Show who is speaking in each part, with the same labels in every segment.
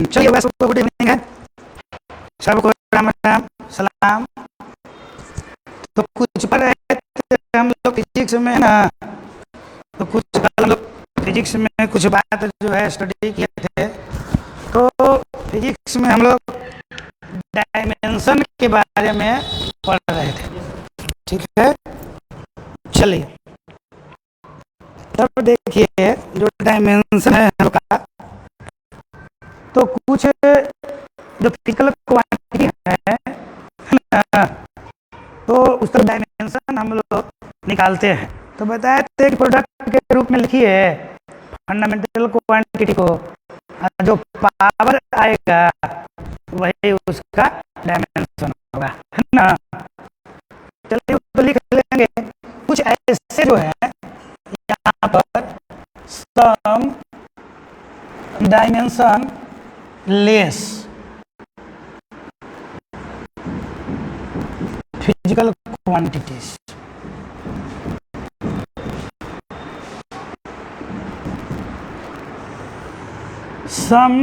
Speaker 1: चलिए वैसे good evening है सबको, राम राम सलाम। तो कुछ पर रहे थे हम लोग फिजिक्स में ना, तो कुछ कल हम लोग फिजिक्स में कुछ बात जो है स्टडी किए थे। तो फिजिक्स में हम लोग डायमेंशन के बारे में पढ़ रहे थे, ठीक है। चलिए तब देखिए जो डायमेंशन है हम लोग का, तो कुछ जो फिजिकल क्वांटिटी है ना, तो उसका डायमेंशन हम लोग निकालते हैं। तो बताए थे कि प्रोडक्ट के रूप में लिखिए फंडामेंटल क्वांटिटी को, जो पावर आएगा वही उसका डायमेंशन होगा, है ना। चलिए तो लिख लेंगे कुछ ऐसे जो है यहाँ पर some dimensionless physical quantities. Some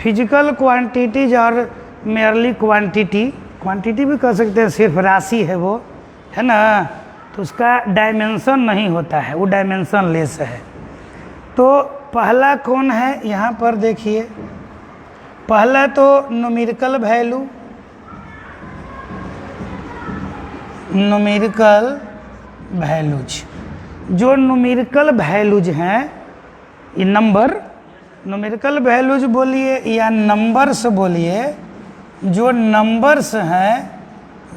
Speaker 1: physical quantities और मेयरली क्वांटिटी भी कह सकते हैं, सिर्फ राशि है वो, है ना। तो उसका डायमेंशन नहीं होता है, वो डायमेंशन लेस है। तो पहला कौन है यहाँ पर देखिए, पहला तो न्यूमेरिकल वैल्यू, न्यूमेरिकल वैल्यूज। जो न्यूमेरिकल वैल्यूज हैं ये नंबर, न्यूमेरिकल वैल्यूज बोलिए या नंबर्स बोलिए, जो नंबर्स हैं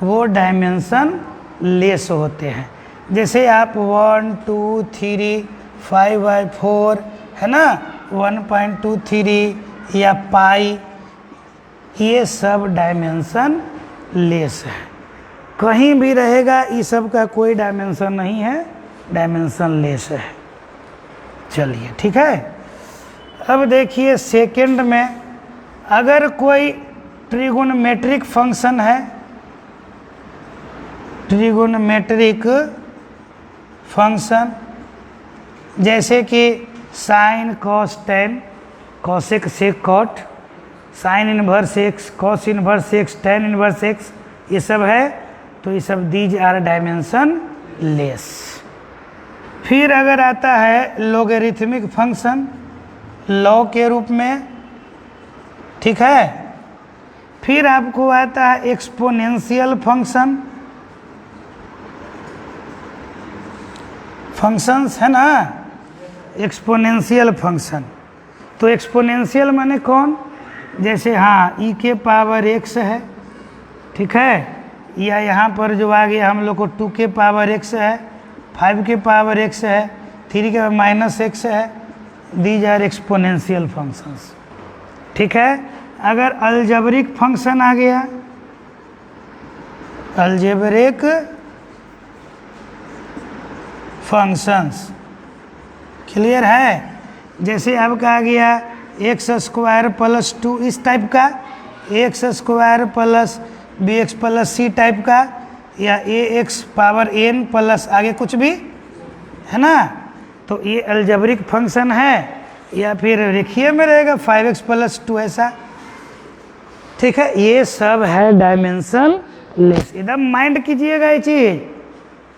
Speaker 1: वो डायमेंशन लेस होते हैं। जैसे आप 1 2 3 5/4 है ना, 1.23 या पाई, ये सब डायमेंशन लेस है। कहीं भी रहेगा ये सब का कोई डायमेंशन नहीं है, डायमेंशन लेस है। चलिए ठीक है। अब देखिए सेकंड में, अगर कोई ट्रिगोनोमेट्रिक फंक्शन है, ट्रिगोनोमेट्रिक फंक्शन जैसे कि sine cos tan, cosec sec cot, sine inverse x, cos inverse x, tan inverse x, ये सब है, तो ये सब दीज आर डायमेंशन लेस। फिर अगर आता है लॉगरिथमिक फंक्शन लॉ के रूप में, ठीक है। फिर आपको आता है एक्सपोनेंशियल फंक्शन, फंक्शंस है ना, एक्सपोनेंशियल फंक्शन। तो एक्सपोनेंशियल माने कौन, जैसे हाँ e के पावर x है, ठीक है, या यहाँ पर जो आ गया हम लोग को 2 के पावर x है, 5 के पावर x है, 3 के -x है, दीज आर एक्सपोनेंशियल फंक्शंस, ठीक है। अगर अलजेब्रिक फंक्शन आ गया, अलजेब्रिक फंक्शंस, क्लियर है। जैसे आपका आ गया x² + 2 इस टाइप का, x² + bx + c टाइप का, या ax पावर n प्लस आगे कुछ भी, है ना। तो ये अलजेब्रिक फंक्शन है, या फिर रेखीय में रहेगा 5x + 2 ऐसा, ठीक है। ये सब है डायमेंशन लेस। एकदम माइंड कीजिएगा ये चीज़।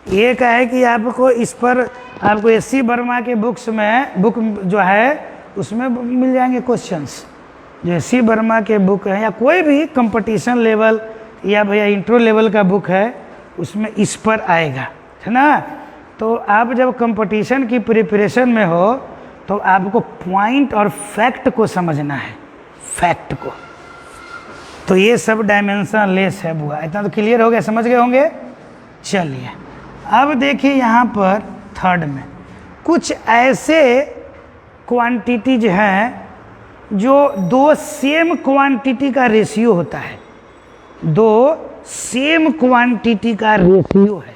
Speaker 1: ये का है कि आपको इस पर आपको एस.सी. वर्मा के बुक्स में, बुक जो है उसमें मिल जाएंगे क्वेश्चंस। जो एस.सी. वर्मा के बुक हैं या कोई भी कंपटीशन लेवल या भैया इंट्रो लेवल का बुक है, उसमें इस पर आएगा, है ना। तो आप जब कंपटीशन की प्रिपरेशन में हो तो आपको पॉइंट और फैक्ट को समझना है, फैक्ट को। तो ये सब डायमेंशन लेस है बुआ, इतना तो क्लियर हो गया, समझ गए होंगे। चलिए अब देखिए यहाँ पर थर्ड में कुछ ऐसे क्वांटिटीज हैं जो दो सेम क्वांटिटी का रेशियो होता है, दो सेम क्वांटिटी का रेशियो है,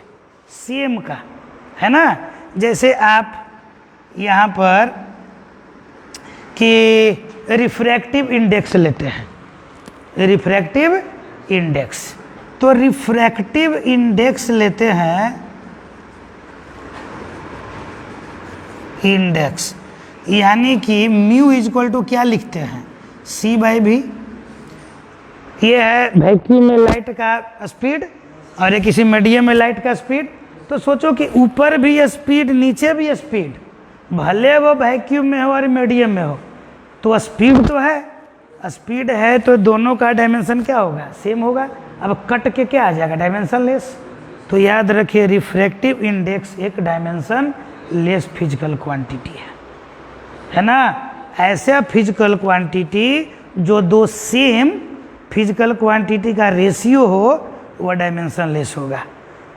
Speaker 1: सेम का, है ना। जैसे आप यहाँ पर कि रिफ्रैक्टिव इंडेक्स लेते हैं, रिफ्रैक्टिव इंडेक्स, तो रिफ्रैक्टिव इंडेक्स लेते हैं, इंडेक्स यानी कि म्यू इक्वल टू क्या लिखते हैं, C/V। ये है वैक्यूम में लाइट का स्पीड और ये किसी मीडियम में लाइट का स्पीड। तो सोचो कि ऊपर भी स्पीड नीचे भी स्पीड, भले वो वैक्यूम में हो और मीडियम में हो, तो स्पीड तो है, स्पीड है तो दोनों का डायमेंशन क्या होगा, सेम होगा। अब कट के क्या आ जाएगा, डायमेंशन लेस। तो याद रखिए रिफ्रैक्टिव इंडेक्स एक डायमेंशन लेस फिजिकल क्वांटिटी है ना। ऐसा फिजिकल क्वांटिटी जो दो सेम फिजिकल क्वांटिटी का रेशियो हो वह डायमेंशन लेस होगा।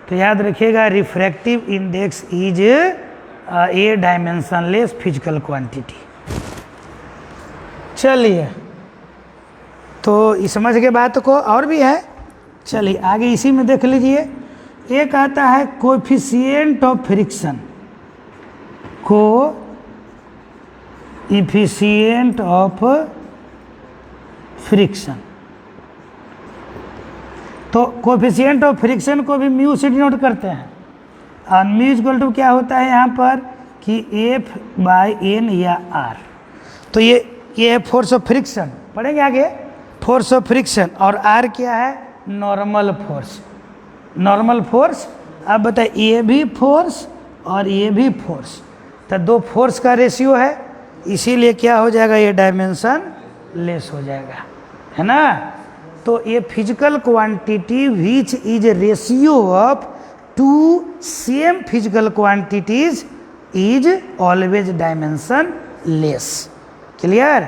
Speaker 1: तो याद रखिएगा refractive index is a dimension less physical quantity. चलिए, तो इस समझ के बात को और भी है। चलिए आगे इसी में देख लीजिए, एक आता है coefficient of friction, coefficient of friction. तो कोएफिशिएंट ऑफ फ्रिक्शन को भी म्यू से डिनोट करते हैं, और म्यू इक्वल टू क्या होता है यहाँ पर कि F/N या R। तो ये है फोर्स ऑफ फ्रिक्शन, पढ़ेंगे आगे फोर्स ऑफ फ्रिक्शन, और R क्या है, नॉर्मल फोर्स। नॉर्मल फोर्स, अब बताइए ये भी फोर्स और ये भी फोर्स, तो दो फोर्स का रेशियो है, इसीलिए क्या हो जाएगा, ये डायमेंशन लेस हो जाएगा, है ना। तो ये physical quantity which is ratio of two same physical quantities is always dimensionless. Clear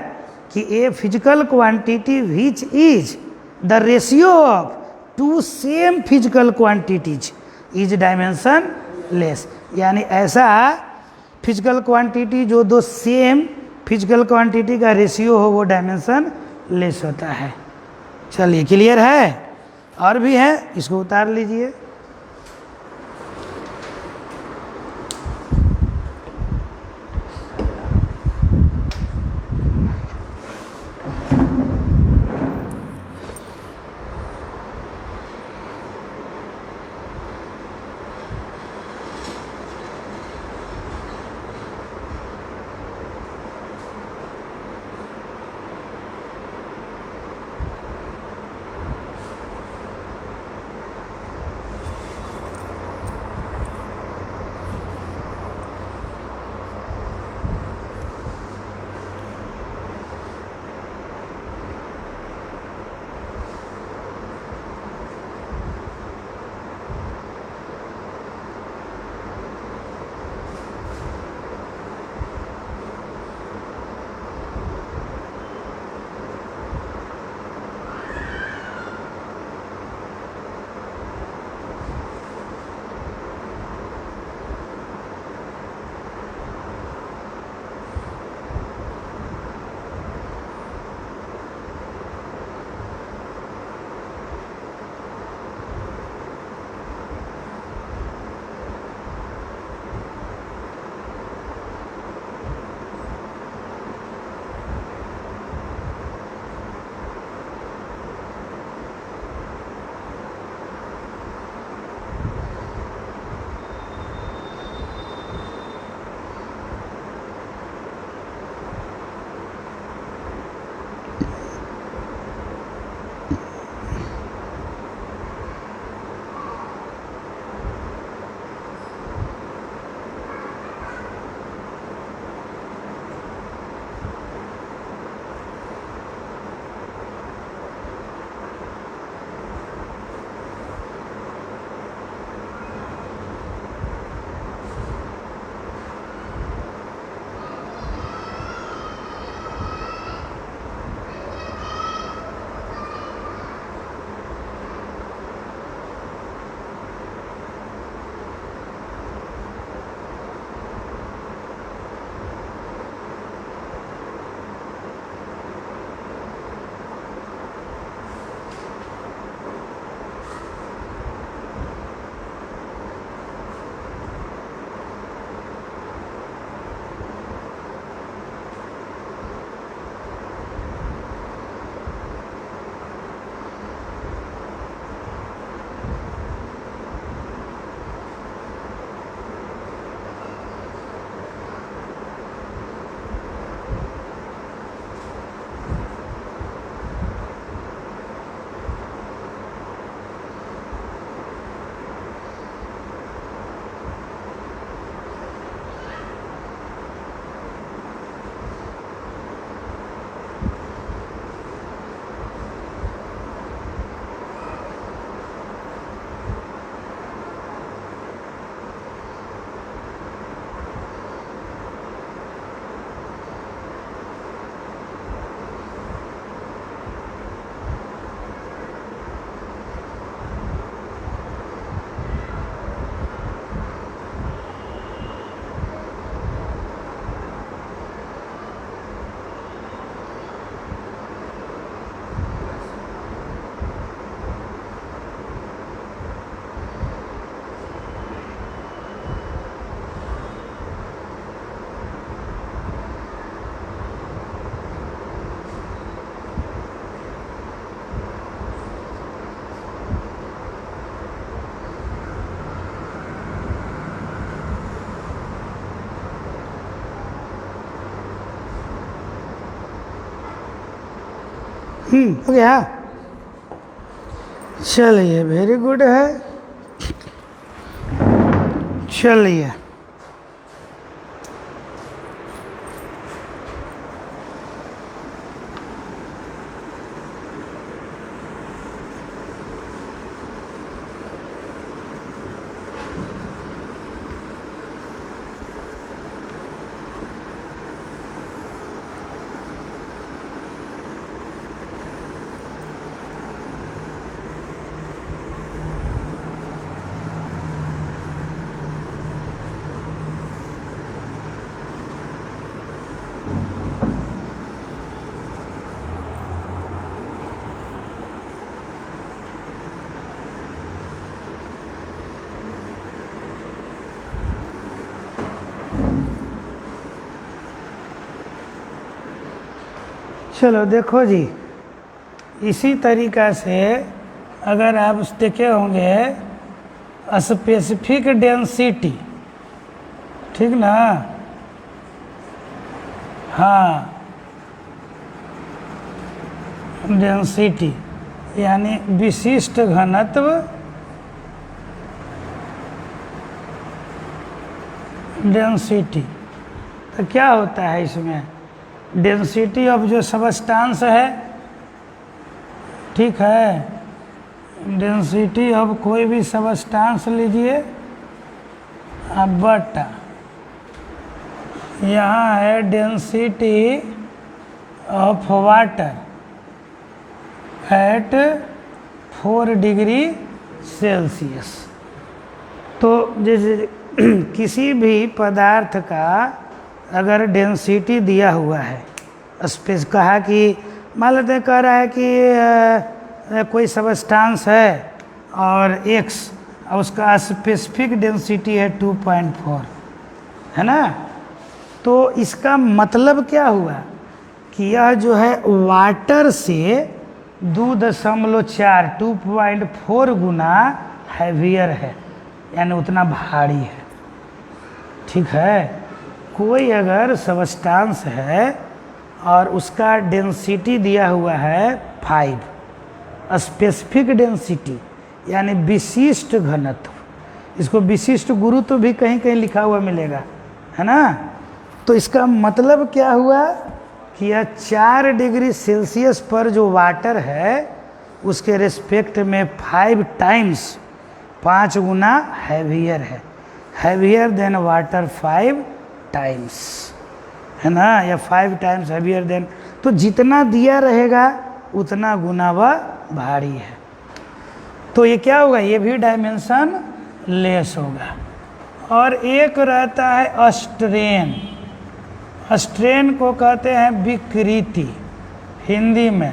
Speaker 1: कि a physical quantity which is the ratio of two same physical quantities is dimensionless, यानी ऐसा physical quantity जो दो same physical quantity का ratio हो वो dimension less होता है। चलिए क्लियर है, और भी है, इसको उतार लीजिए। हो गया। चलिए, वेरी गुड है। चलिए, चलो देखो जी, इसी तरीका से अगर आप देखे होंगे स्पेसिफिक डेंसिटी, ठीक ना, हाँ, डेंसिटी यानी विशिष्ट घनत्व, डेंसिटी, तो क्या होता है इसमें, डेंसिटी ऑफ जो सबस्टांस है, ठीक है, डेंसिटी ऑफ कोई भी सबस्टांस लीजिए, बटा यहाँ है density of water at 4 degree Celsius. तो जैसे किसी भी पदार्थ का अगर डेंसिटी दिया हुआ है, स्पेस कहा कि मान लेते हैं, कह रहा है कि कोई सबस्टांस है और x और उसका स्पेसिफिक डेंसिटी है 2.4, है ना। तो इसका मतलब क्या हुआ कि यह जो है वाटर से 2.4 गुना हैवियर है, यानी उतना भारी है, ठीक है। कोई अगर सबस्टांस है और उसका डेंसिटी दिया हुआ है 5, स्पेसिफिक डेंसिटी यानी विशिष्ट घनत्व, इसको विशिष्ट गुरुत्व भी कहीं कहीं लिखा हुआ मिलेगा, है ना। तो इसका मतलब क्या हुआ कि यह 4 डिग्री सेल्सियस पर जो वाटर है उसके रिस्पेक्ट में 5 टाइम्स, 5 गुना हैवियर है, हैवियर देन वाटर 5 टाइम्स, है ना, या 5 टाइम्स हैवियर देन। तो जितना दिया रहेगा उतना गुना वह भारी है। तो ये क्या होगा, ये भी डायमेंशन लेस होगा। और एक रहता है स्ट्रेन, स्ट्रेन को कहते हैं विकृति हिंदी में।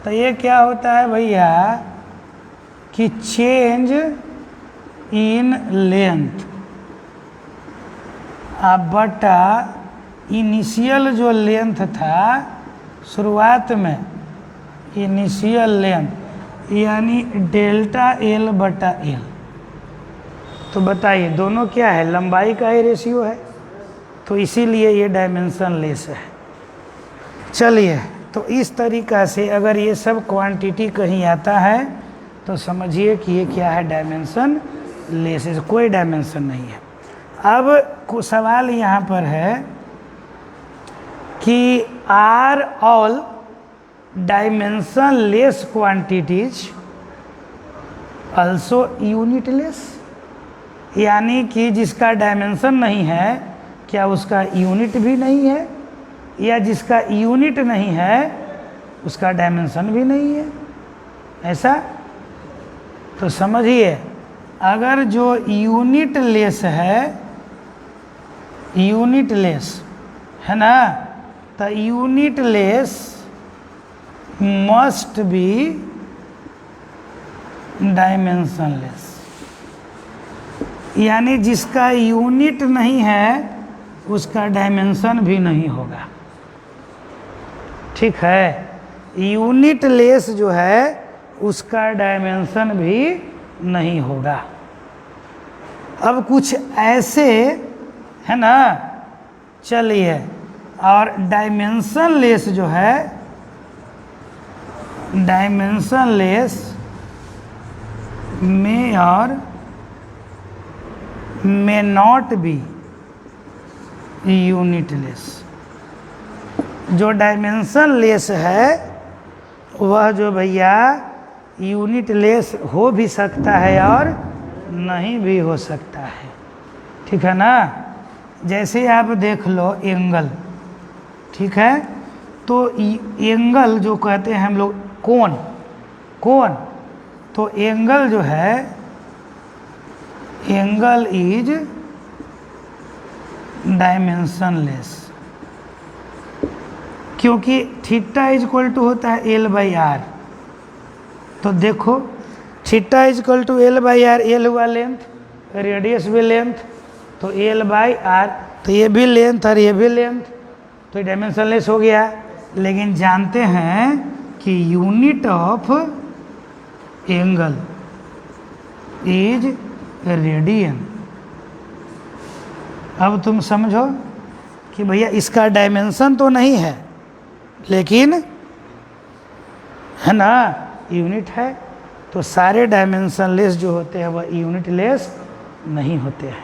Speaker 1: तो ये क्या होता है भैया कि चेंज इन लेंथ बटा इनिशियल जो लेंथ था शुरुआत में, इनिशियल लेंथ यानी डेल्टा एल बटा एल। तो बताइए दोनों क्या है, लंबाई का ही रेशियो है, तो इसीलिए ये डायमेंशन लेस है। चलिए, तो इस तरीका से अगर ये सब क्वांटिटी कहीं आता है तो समझिए कि ये क्या है, डायमेंशन लेस है, कोई डायमेंशन नहीं है। अब सवाल यहाँ पर है कि are all dimensionless quantities also unitless, यानी कि जिसका डायमेंशन नहीं है क्या उसका यूनिट भी नहीं है, या जिसका यूनिट नहीं है उसका डायमेंशन भी नहीं है, ऐसा। तो समझिए अगर जो यूनिट लेस है, यूनिट लेस है ना, तो unit less must be dimension less, यानी जिसका यूनिट नहीं है उसका डायमेंशन भी नहीं होगा, ठीक है। यूनिट लेस जो है उसका डायमेंशन भी नहीं होगा। अब कुछ ऐसे है ना, चलिए, और डायमेंशन लेस जो है डायमेंशनलेस may और may not be यूनिटलेस। जो डायमेंशनलेस है वह जो भैया यूनिटलेस हो भी सकता है और नहीं भी हो सकता है, ठीक है ना। जैसे आप देख लो एंगल, ठीक है, तो एंगल जो कहते हैं हम लोग कोण, कोण, तो एंगल जो है, एंगल इज डायमेंशनलेस, क्योंकि थीटा इज इक्वल टू होता है एल बाई आर। तो देखो theta is equal to L by R, L हुआ लेंथ, रेडियस भी लेंथ, तो एल बाई आर, तो ये भी लेंथ और ये भी लेंथ, तो ये डायमेंशनलेस हो गया। लेकिन जानते हैं कि unit of angle is radian. अब तुम समझो कि भैया इसका डायमेंशन तो नहीं है, लेकिन है ना यूनिट है, तो सारे डायमेंशनलेस जो होते हैं वह यूनिटलेस नहीं होते हैं,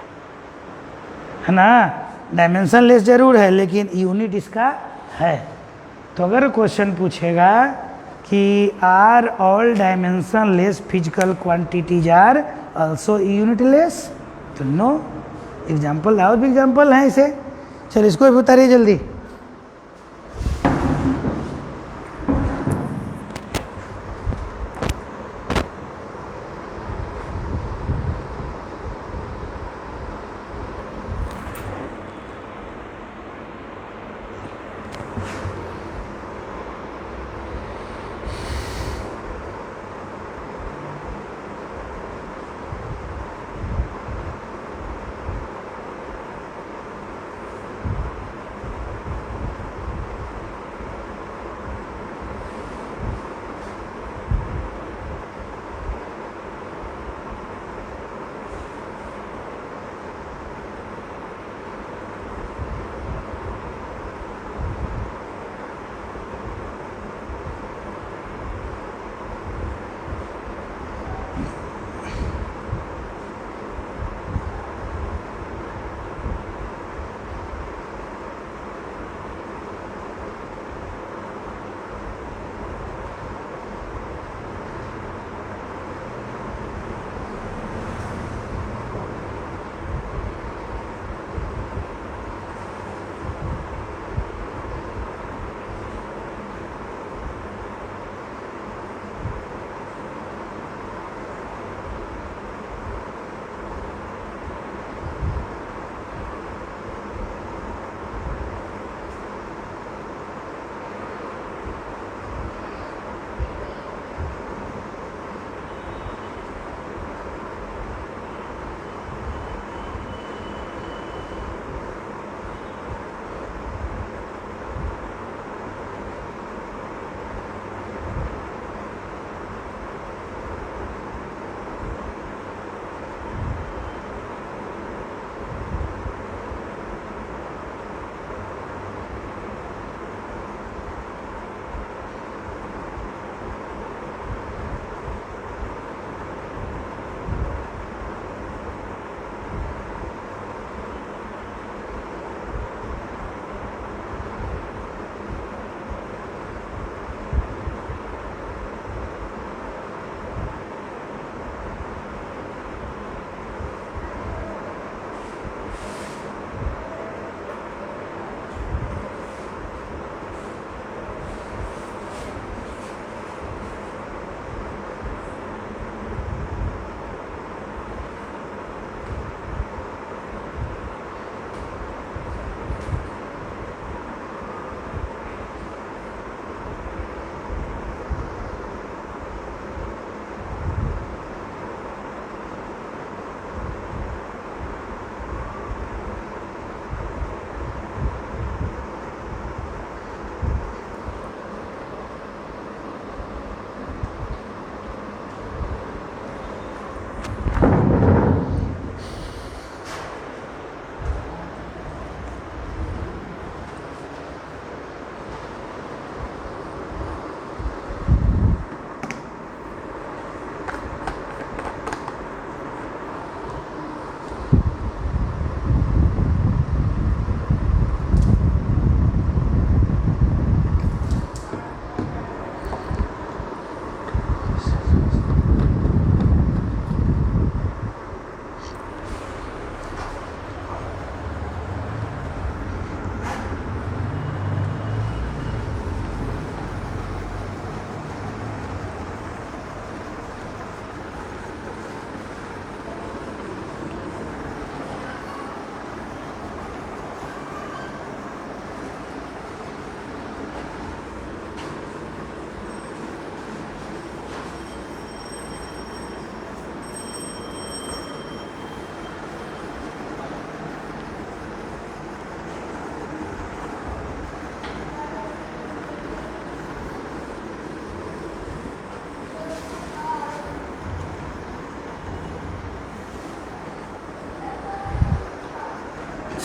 Speaker 1: है ना। डायमेंशनलेस जरूर है लेकिन यूनिट इसका है। तो अगर क्वेश्चन पूछेगा कि are all dimensionless physical quantities are also unitless, तो नो। एग्जाम्पल और भी एग्जाम्पल हैं इसे, चल इसको भी उतारिए जल्दी।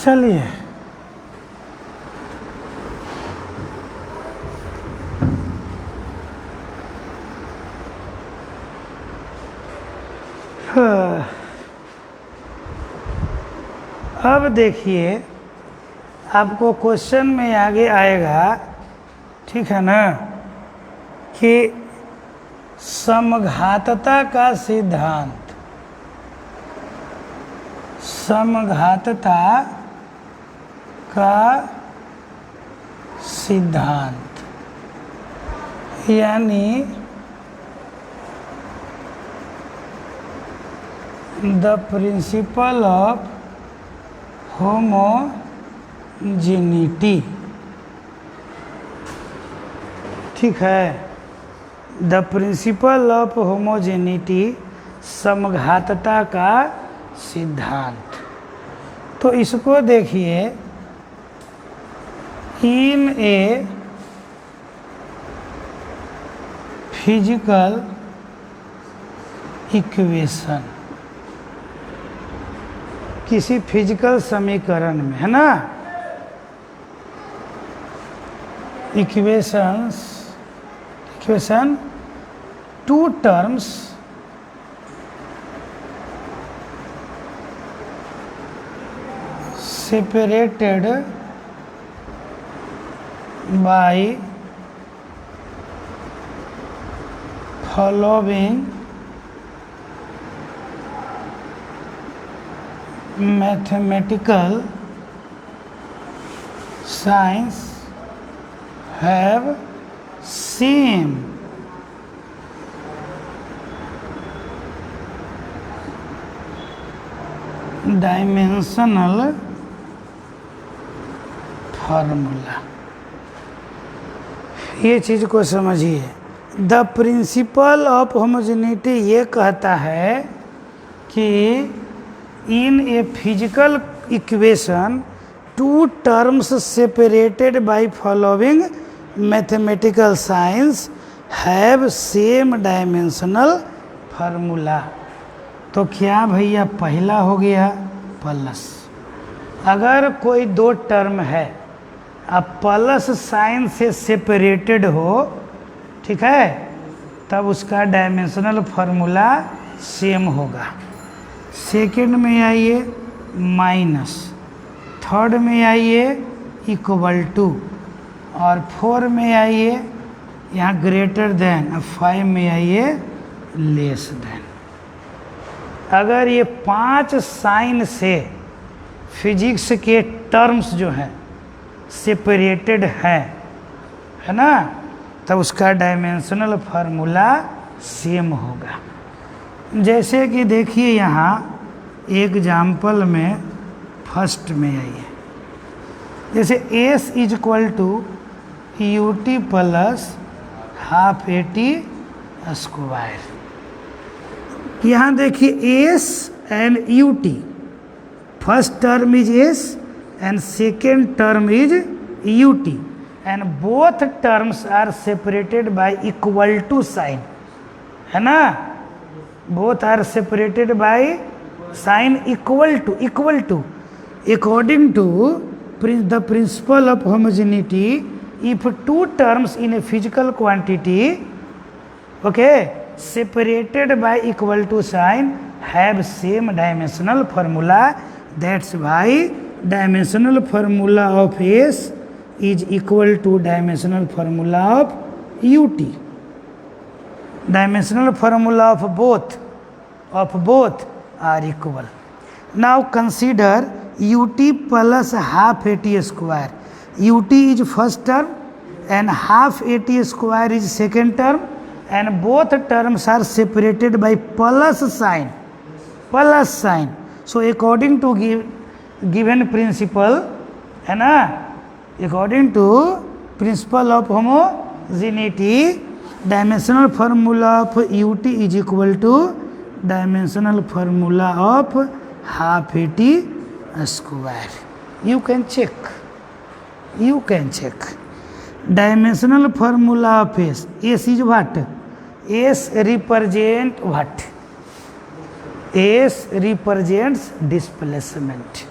Speaker 1: चलिए अब देखिए आपको क्वेश्चन में आगे आएगा, ठीक है ना, कि समघातता का सिद्धांत, समघातता का सिद्धांत यानी द प्रिंसिपल ऑफ होमोजेनिटी, ठीक है, द प्रिंसिपल ऑफ होमोजेनिटी, समघातता का सिद्धांत। तो इसको देखिए, इन ए फिजिकल इक्वेशन, किसी फिजिकल समीकरण में, है ना, equation two terms separated by following mathematical signs have same dimensional formula. ये चीज़ को समझिए, द प्रिंसिपल ऑफ होमोजेनिटी ये कहता है कि in a physical equation two terms separated by following mathematical science have same dimensional formula. तो क्या भैया, पहला हो गया प्लस, अगर कोई दो टर्म है अब प्लस साइन से सेपरेटेड हो, ठीक है, तब उसका डायमेंशनल फार्मूला सेम होगा। सेकंड में आइए माइनस, थर्ड में आइए इक्वल टू, और फोर में आइए यहाँ ग्रेटर देन, और 5 में आइए लेस देन। अगर ये 5 साइन से फिजिक्स के टर्म्स जो हैं सेपरेटेड है ना, तब उसका डायमेंशनल फार्मूला सेम होगा। जैसे कि देखिए यहाँ एग्जाम्पल में फर्स्ट में आइए, जैसे S is equal to u t plus half a t square. यहाँ देखिए S and u t, first term is S and second term is ut, and both terms are separated by equal to sign, है ना, both are separated by sign equal to according to the principle of homogeneity. If two terms in a physical quantity, okay, separated by equal to sign have same dimensional formula, that's why dimensional formula of S is equal to dimensional formula of ut. Dimensional formula of both are equal. Now consider ut plus half at square. Ut is first term and half at square is second term, and both terms are separated by plus sign. So according to given principle, है ना, according to principle of homogeneity, dimensional formula of ut is equal to dimensional formula of half at square. You can check. Dimensional formula of S. S is what? S represent what? S represents displacement.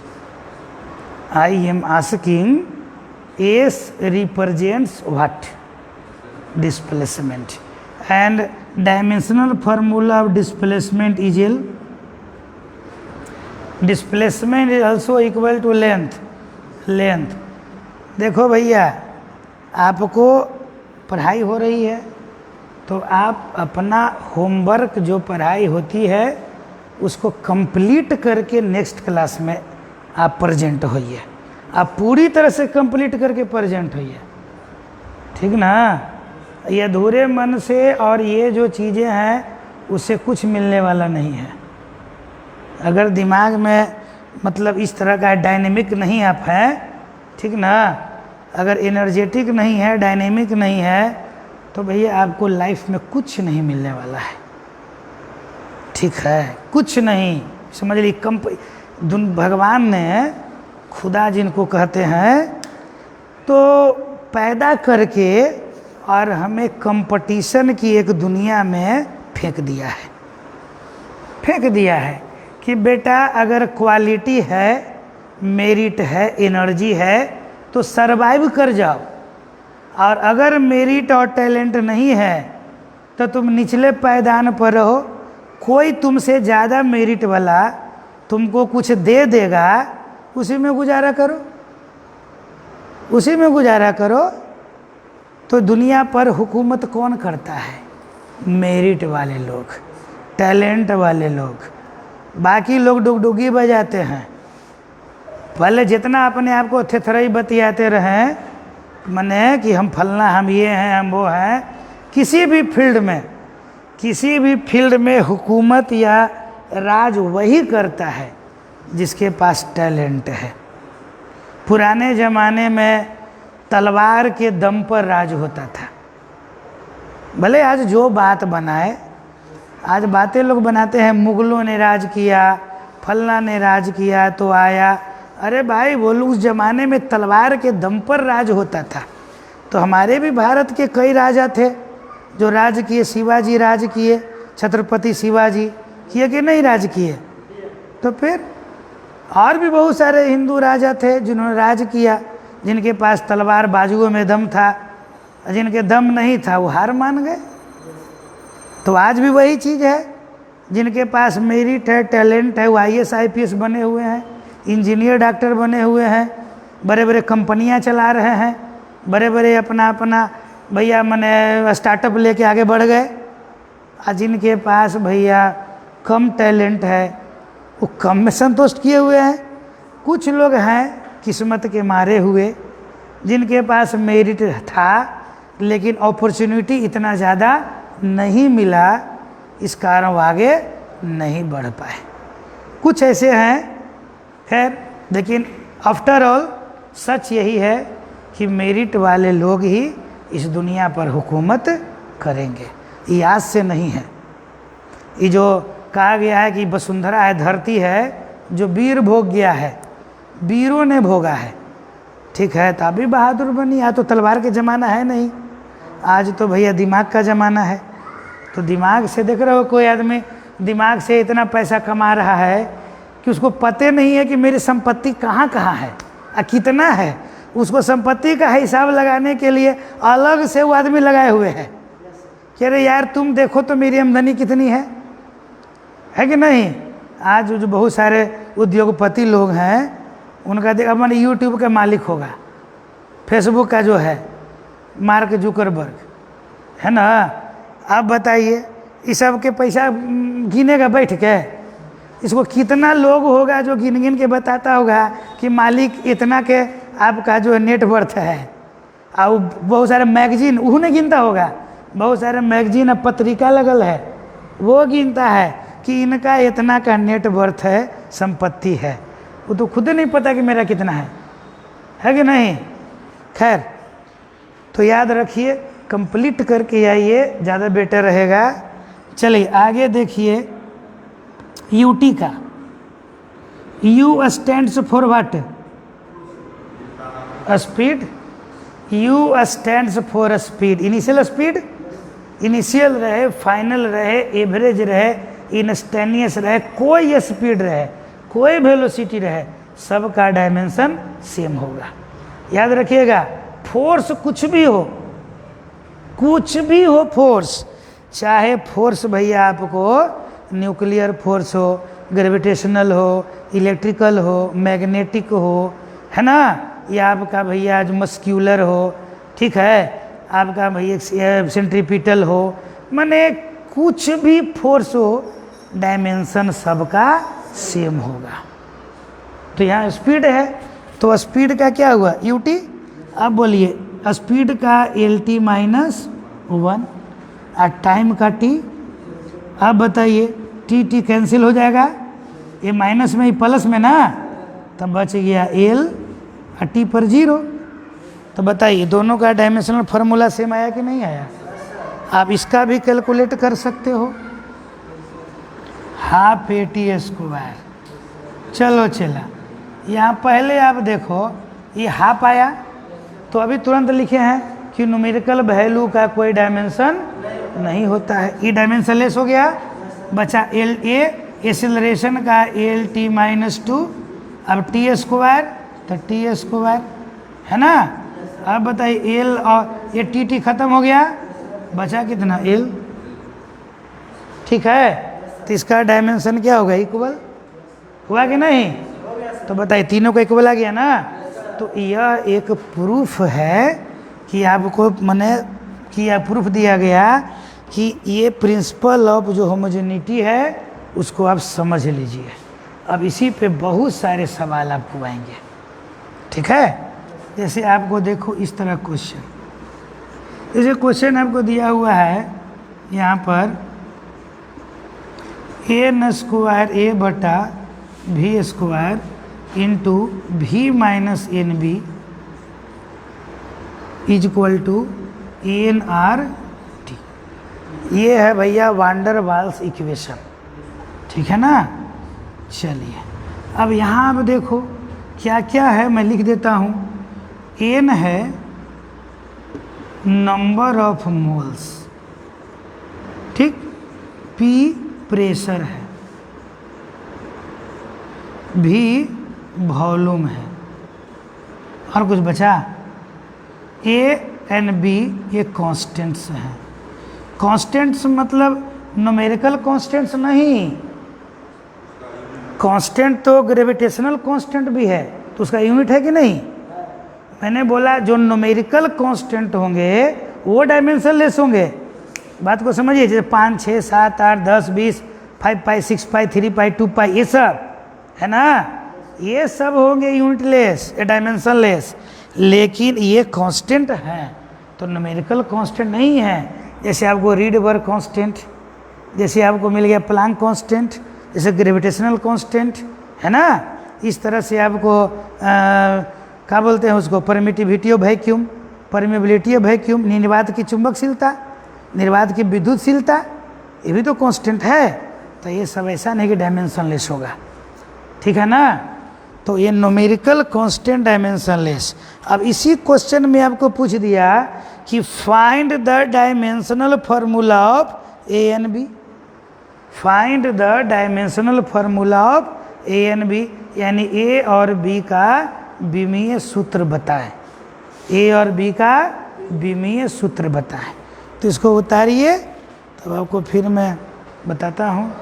Speaker 1: I am asking S represents what? Displacement. And dimensional formula of displacement is L. Displacement is also equal to length. Length. देखो भैया, आपको पढ़ाई हो रही है तो आप अपना होमवर्क जो पढ़ाई होती है उसको कंप्लीट करके नेक्स्ट क्लास में आप प्रेजेंट होइए। आप पूरी तरह से कंप्लीट करके प्रेजेंट होइए, ठीक ना। ये अधूरे मन से और ये जो चीज़ें हैं उससे कुछ मिलने वाला नहीं है। अगर दिमाग में मतलब इस तरह का डायनेमिक नहीं आप हैं, ठीक ना, अगर एनर्जेटिक नहीं है, डायनेमिक नहीं है, तो भैया आपको लाइफ में कुछ नहीं मिलने वाला है, ठीक है, कुछ नहीं। समझ ली, भगवान ने, खुदा जिनको कहते हैं, तो पैदा करके और हमें कंपटीशन की एक दुनिया में फेंक दिया है। फेंक दिया है कि बेटा अगर क्वालिटी है, मेरिट है, एनर्जी है तो सरवाइव कर जाओ, और अगर मेरिट और टैलेंट नहीं है तो तुम निचले पायदान पर रहो। कोई तुमसे ज़्यादा मेरिट वाला तुमको कुछ दे देगा, उसी में गुजारा करो, उसी में गुजारा करो। तो दुनिया पर हुकूमत कौन करता है? मेरिट वाले लोग, टैलेंट वाले लोग। बाकी लोग डुगडुगी बजाते हैं। पहले जितना अपने आप को थेथरई बतियाते रहें, मने कि हम फलना, हम ये हैं, हम वो हैं, किसी भी फील्ड में, किसी भी फील्ड में हुकूमत या राज वही करता है जिसके पास टैलेंट है। पुराने ज़माने में तलवार के दम पर राज होता था। भले आज जो बात बनाए, आज बातें लोग बनाते हैं, मुगलों ने राज किया, फलना ने राज किया तो आया। अरे भाई, वो लोग उस ज़माने में तलवार के दम पर राज होता था। तो हमारे भी भारत के कई राजा थे जो राज किए। शिवाजी राज किए, छत्रपति शिवाजी किए कि नहीं राज किए? तो फिर और भी बहुत सारे हिंदू राजा थे जिन्होंने राज किया, जिनके पास तलवार बाजुओं में दम था, जिनके दम नहीं था वो हार मान गए। तो आज भी वही चीज़ है, जिनके पास मेरिट है, टैलेंट है, वो IAS IPS बने हुए हैं, इंजीनियर डॉक्टर बने हुए हैं, बड़े बड़े कंपनियां चला रहे हैं, बड़े बड़े अपना अपना भैया मने स्टार्टअप लेके आगे बढ़ गए। आज जिनके पास भैया कम टैलेंट है वो कम में संतुष्ट किए हुए हैं। कुछ लोग हैं किस्मत के मारे हुए जिनके पास मेरिट था लेकिन अपॉर्चुनिटी इतना ज़्यादा नहीं मिला, इस कारण वो आगे नहीं बढ़ पाए। कुछ ऐसे हैं, खैर, लेकिन आफ्टर ऑल सच यही है कि मेरिट वाले लोग ही इस दुनिया पर हुकूमत करेंगे, ये आज से नहीं है। ये जो कहा गया है कि वसुंधरा है, धरती है जो वीर भोग गया है, वीरों ने भोगा है, ठीक है, तो अभी बहादुर बनी। आज तो तलवार के ज़माना है नहीं, आज तो भैया दिमाग का ज़माना है। तो दिमाग से देख रहे हो, कोई आदमी दिमाग से इतना पैसा कमा रहा है कि उसको पता नहीं है कि मेरी संपत्ति कहाँ कहाँ है और कितना है। उसको संपत्ति का हिसाब लगाने के लिए अलग से वो आदमी लगाए हुए हैं कि अरे यार तुम देखो तो मेरी आमदनी कितनी है कि नहीं। आज जो बहुत सारे उद्योगपति लोग हैं उनका देख, अब मैंने यूट्यूब का मालिक होगा, फेसबुक का जो है मार्क जुकरबर्ग है ना। आप बताइए, इस सब के पैसा गिनेगा बैठ के? इसको कितना लोग होगा जो गिन गिन के बताता होगा कि मालिक इतना के आपका जो नेट वर्थ है। और बहुत सारे मैगजीन उन्हें गिनता होगा, बहुत सारे मैगजीन और पत्रिका लगल है, वो गिनता है कि इनका इतना का नेट वर्थ है, संपत्ति है। वो तो खुद नहीं पता कि मेरा कितना है कि नहीं। खैर, तो याद रखिए, कंप्लीट करके आइए, ज़्यादा बेटर रहेगा। चलिए आगे देखिए, यूटी का U stands for what? Speed. U stands for speed. Initial speed, initial रहे, फाइनल रहे, एवरेज रहे, इंस्टेंटेनियस रहे, कोई स्पीड रहे, कोई वेलोसिटी रहे, सब का डायमेंशन सेम होगा। याद रखिएगा, फोर्स कुछ भी हो फोर्स, चाहे फोर्स भैया आपको न्यूक्लियर फोर्स हो, ग्रेविटेशनल हो, इलेक्ट्रिकल हो, मैग्नेटिक हो, है ना, या आपका भैया आज मस्क्यूलर हो, ठीक है, आपका भैया सेंट्रीपिटल हो, माने कुछ भी फोर्स हो, डायमेंशन सबका सेम होगा। तो यहाँ स्पीड है, तो स्पीड का क्या हुआ ut। अब बोलिए स्पीड का lt -1 और टाइम का t। अब बताइए t कैंसिल हो जाएगा, ये माइनस में ही प्लस में ना, तब बच गया l और t पर 0। तो बताइए दोनों का डायमेंशनल फार्मूला सेम आया कि नहीं आया। आप इसका भी कैलकुलेट कर सकते हो, हाफ AT²। चलो चला, यहाँ पहले आप देखो ये हाफ आया, तो अभी तुरंत लिखे हैं कि न्यूमेरिकल वैल्यू का कोई डायमेंशन नहीं होता है, ये डायमेंशन लेस हो गया, बचा LA एक्सीलरेशन का LT -2, अब t², तो t² है ना। अब बताइए L और ये TT खत्म हो गया, बचा कितना L, ठीक है। तो इसका डायमेंशन क्या होगा, इक्वल हुआ कि नहीं। तो बताइए तीनों का इक्वल आ गया ना। तो यह एक प्रूफ है कि आपको मने कि यह प्रूफ दिया गया कि ये प्रिंसिपल ऑफ जो होमोजेनिटी है उसको आप समझ लीजिए। अब इसी पे बहुत सारे सवाल आपको आएंगे, ठीक है। जैसे आपको देखो इस तरह क्वेश्चन, जैसे क्वेश्चन आपको दिया हुआ है यहाँ पर n² into v -nb =ANRT। ये है भैया वांडर वाल्स इक्वेशन, ठीक है ना। चलिए अब यहाँ आप देखो क्या क्या है, मैं लिख देता हूँ। n है नंबर ऑफ मोल्स, ठीक, p प्रेशर है, v वॉल्यूम है, और कुछ बचा, a एंड b ये कांस्टेंट्स हैं। कांस्टेंट्स मतलब न्यूमेरिकल कांस्टेंट्स नहीं, कांस्टेंट तो ग्रेविटेशनल कांस्टेंट भी है, तो उसका यूनिट है कि नहीं। मैंने बोला जो न्यूमेरिकल कांस्टेंट होंगे वो डायमेंशन लेस होंगे। बात को समझिए, जैसे 5, 6, 7, 8, 10, 20, 5 पाई, 6 पाई, 3 पाई, 2 पाई, ये सब है ना, ये सब होंगे यूनिट लेस या डायमेंशन लेस। लेकिन ये कांस्टेंट हैं तो न्यूमेरिकल कांस्टेंट नहीं है। जैसे आपको रीडबर्ग कांस्टेंट, जैसे आपको मिल गया प्लांक कांस्टेंट, जैसे ग्रेविटेशनल कांस्टेंट, है ना। इस तरह से आपको क्या बोलते हैं उसको, permittivity of vacuum, permeability of vacuum, निर्वात की चुंबकशीलता, निर्वात की विद्युतशीलता, ये भी तो कांस्टेंट है। तो ये सब ऐसा नहीं कि डायमेंशन लेस होगा, ठीक है ना। तो ये न्यूमेरिकल कांस्टेंट डायमेंशन लेस। अब इसी क्वेश्चन में आपको पूछ दिया कि find the dimensional formula of a and b, find the dimensional formula of a and b, यानी ए और बी का विमीय सूत्र बताएं, ए और बी का विमीय सूत्र बताएं। तो इसको उतारिए, तब आपको फिर मैं बताता हूँ।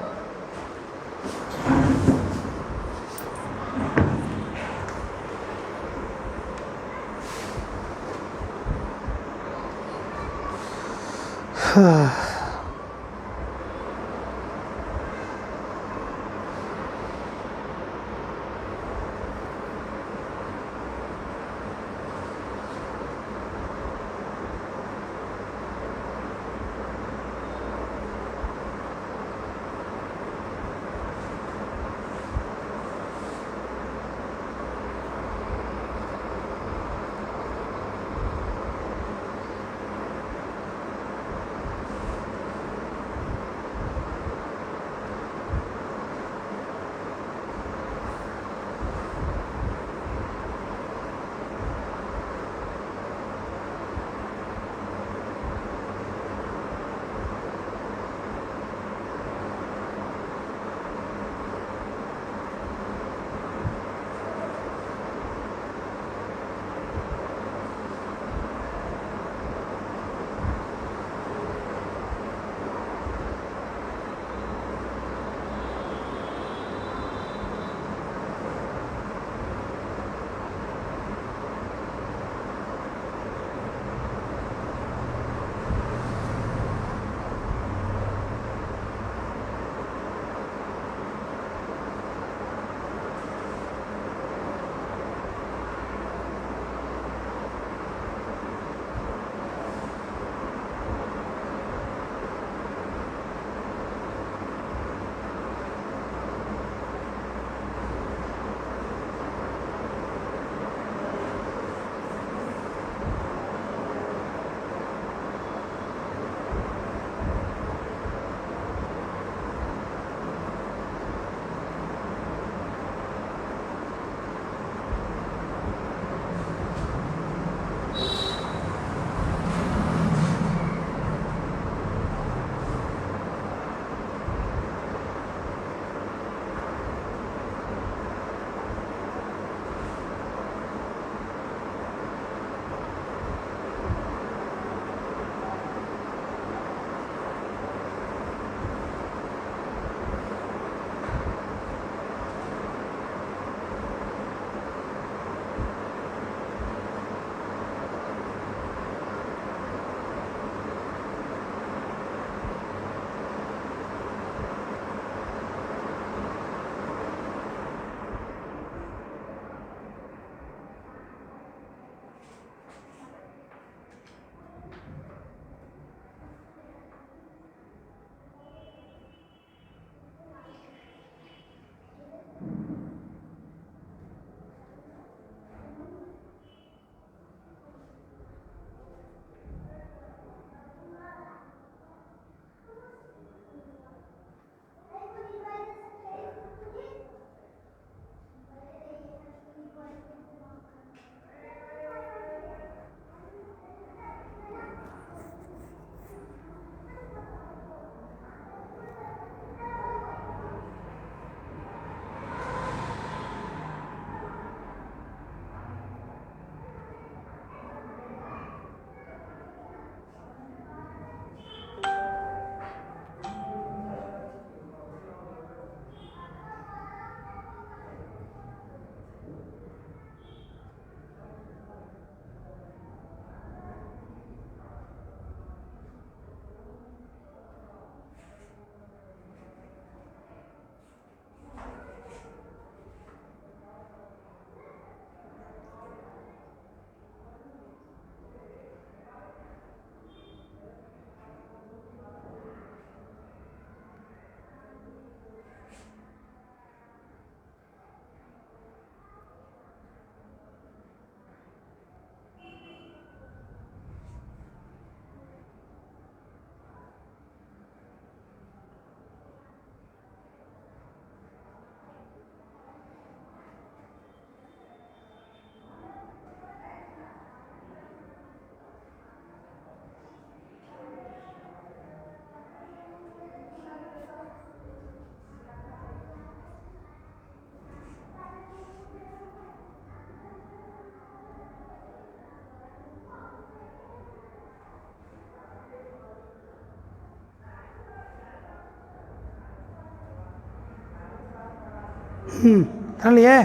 Speaker 1: कर लिए?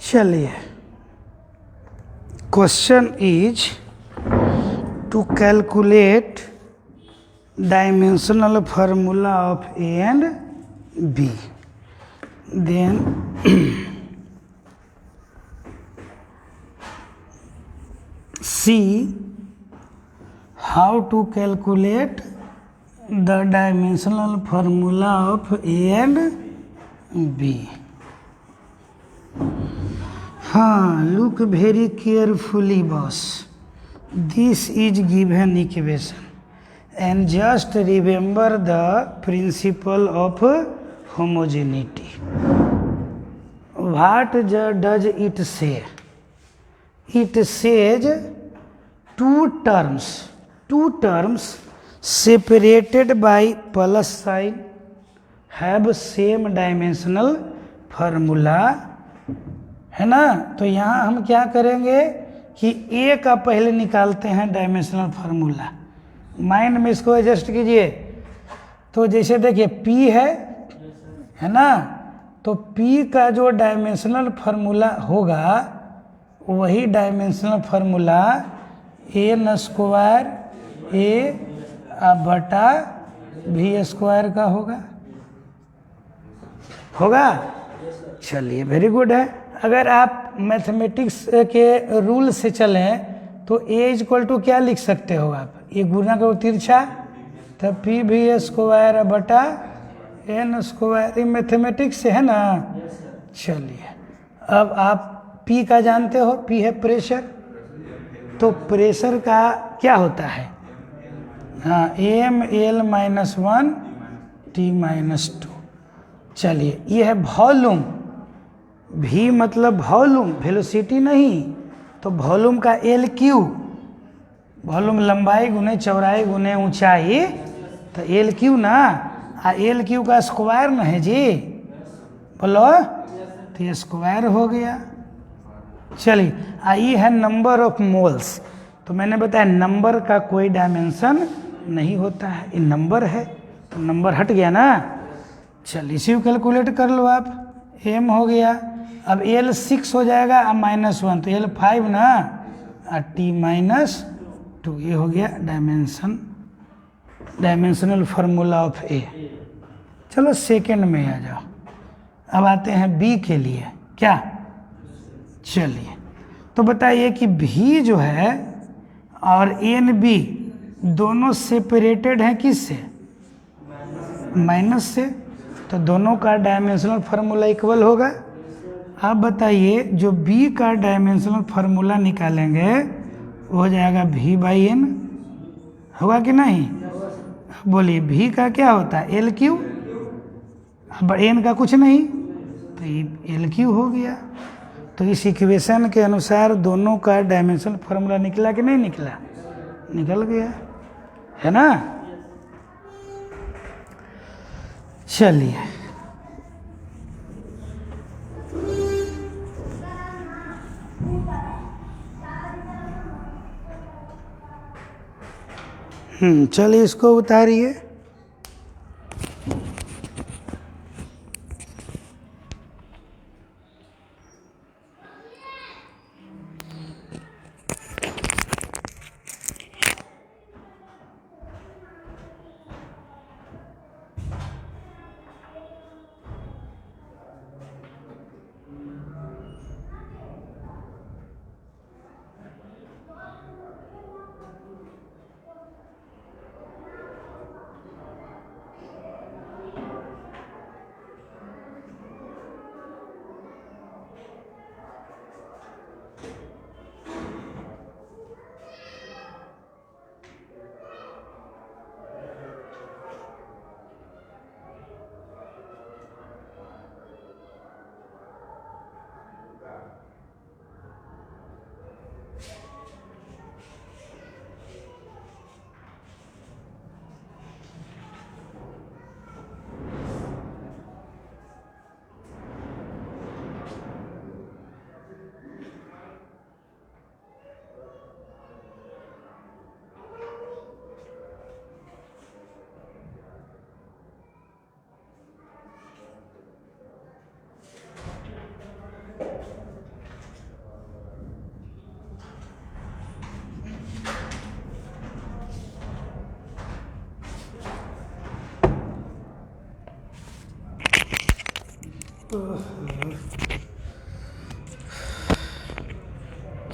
Speaker 1: चलिए, question is to calculate dimensional formula of a and b, then see how to calculate the dimensional formula of A and B. हाँ, look very carefully boss. This is given equation and just remember the principle of homogeneity. What does it say? It says two terms separated by plus sign have same dimensional formula, है ना। तो यहाँ हम क्या करेंगे कि ए का पहले निकालते हैं डायमेंशनल फार्मूला। माइंड में इसको एडजस्ट कीजिए। तो जैसे देखिए पी है ना, तो पी का जो डायमेंशनल फार्मूला होगा वही डायमेंशनल फार्मूला एन स्क्वायर ए बटा भी स्क्वायर का होगा। चलिए, वेरी गुड है। अगर आप मैथमेटिक्स के रूल से चलें तो ए इक्वल टू क्या लिख सकते हो आप? ये गुना करो तिरछा, तो पी भी स्क्वायर बटा एन स्क्वायर, ये मैथमेटिक्स से है ना। चलिए, अब आप पी का जानते हो, पी है प्रेशर, तो प्रेशर का क्या होता है? हाँ, M L minus one T minus two. चलिए, ये है वॉल्यूम, भी मतलब वॉल्यूम, वेलोसिटी नहीं। तो वॉल्यूम का एल क्यू, वॉल्यूम लंबाई गुने चौड़ाई गुने ऊंचाई, तो एल क्यू ना। एल क्यू का स्क्वायर ना है जी, बोलो, तो ये स्क्वायर हो गया। चलिए, ये है नंबर ऑफ मोल्स। तो मैंने बताया नंबर का कोई डायमेंशन नहीं होता है, ये नंबर है, तो नंबर हट गया ना। चलिए, इसी को कैलकुलेट कर लो आप। एम हो गया, अब एल 6 हो जाएगा, अब -1, तो एल 5 ना, और टी माइनस 2, ये हो गया डायमेंशनल फार्मूला ऑफ ए। चलो सेकेंड में आ जाओ। अब आते हैं बी के लिए। क्या? चलिए, तो बताइए कि भी जो है और एन बी दोनों सेपरेटेड हैं किससे? माइनस से, तो दोनों का डायमेंशनल फार्मूला इक्वल होगा। आप बताइए, जो बी का डायमेंशनल फार्मूला निकालेंगे वो हो जाएगा भी बाई एन, होगा कि नहीं? बोलिए, भी का क्या होता है? एल क्यू, अब एन का कुछ नहीं, तो ये एल क्यू हो गया। तो इस इक्वेशन के अनुसार दोनों का डायमेंशनल फार्मूला निकला कि नहीं निकला? निकल गया, है ना। चलिए, चलिए इसको उतारिए।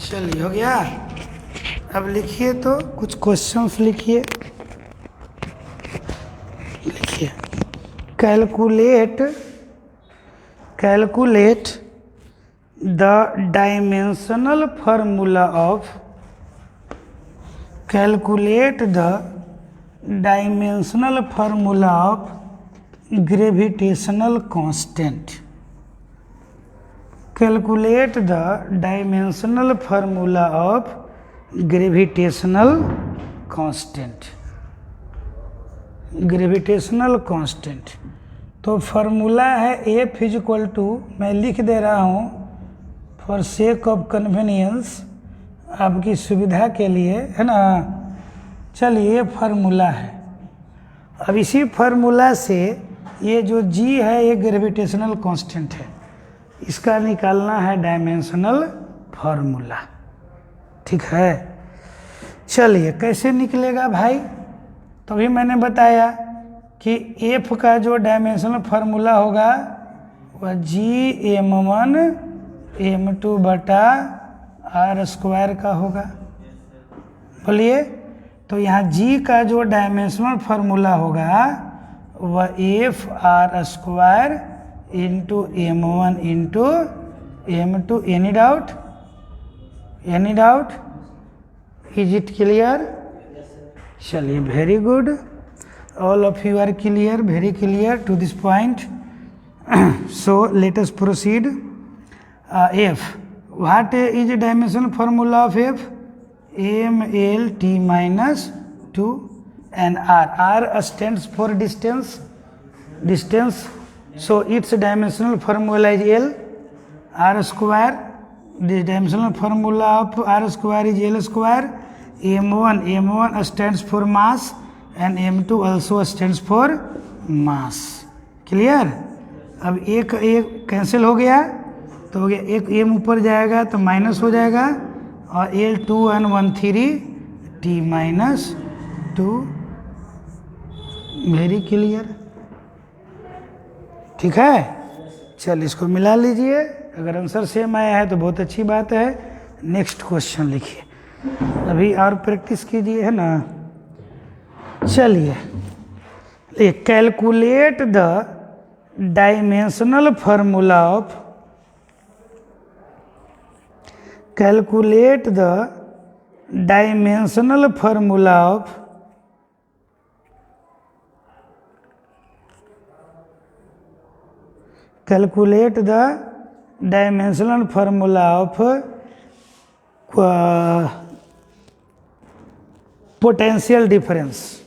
Speaker 1: चलिए, हो गया। अब लिखिए, तो कुछ क्वेश्चंस लिखिए। लिखिए, calculate the dimensional formula of gravitational constant. Calculate the dimensional formula of gravitational constant. तो फार्मूला है F इक्वल टू, मैं लिख दे रहा हूँ फॉर सेक ऑफ कन्वीनियंस, आपकी सुविधा के लिए, है ना। चलिए, ये फार्मूला है। अब इसी फार्मूला से ये जो G है ये ग्रेविटेशनल कांस्टेंट है, इसका निकालना है डायमेंशनल फार्मूला। ठीक है। चलिए, कैसे निकलेगा भाई? तो भी मैंने बताया कि F का जो डायमेंशनल फार्मूला होगा वह Gm1 m2 बटा r² का होगा। बोलिए, तो यहाँ G का जो डायमेंशनल फार्मूला होगा वह Fr² into m1 into m2। Any doubt? Is it clear? चलिए, very good, all of you are clear, very clear to this point. So let us proceed. F, what is the dimensional formula of F? mlt minus 2 and r stands for distance, so its dimensional formula is L r². The dimensional formula of r² is L². m1 stands for mass and m2 also stands for mass. Clear? अब एक cancel हो गया, तो हो गया, एक m ऊपर जाएगा तो माइनस हो जाएगा, और L2n13 t minus 2। Very clear. ठीक है। चल, इसको मिला लीजिए। अगर आंसर सेम आया है तो बहुत अच्छी बात है। नेक्स्ट क्वेश्चन लिखिए, अभी और प्रैक्टिस कीजिए, है ना। चलिए, calculate the dimensional formula of calculate the dimensional formula of potential difference.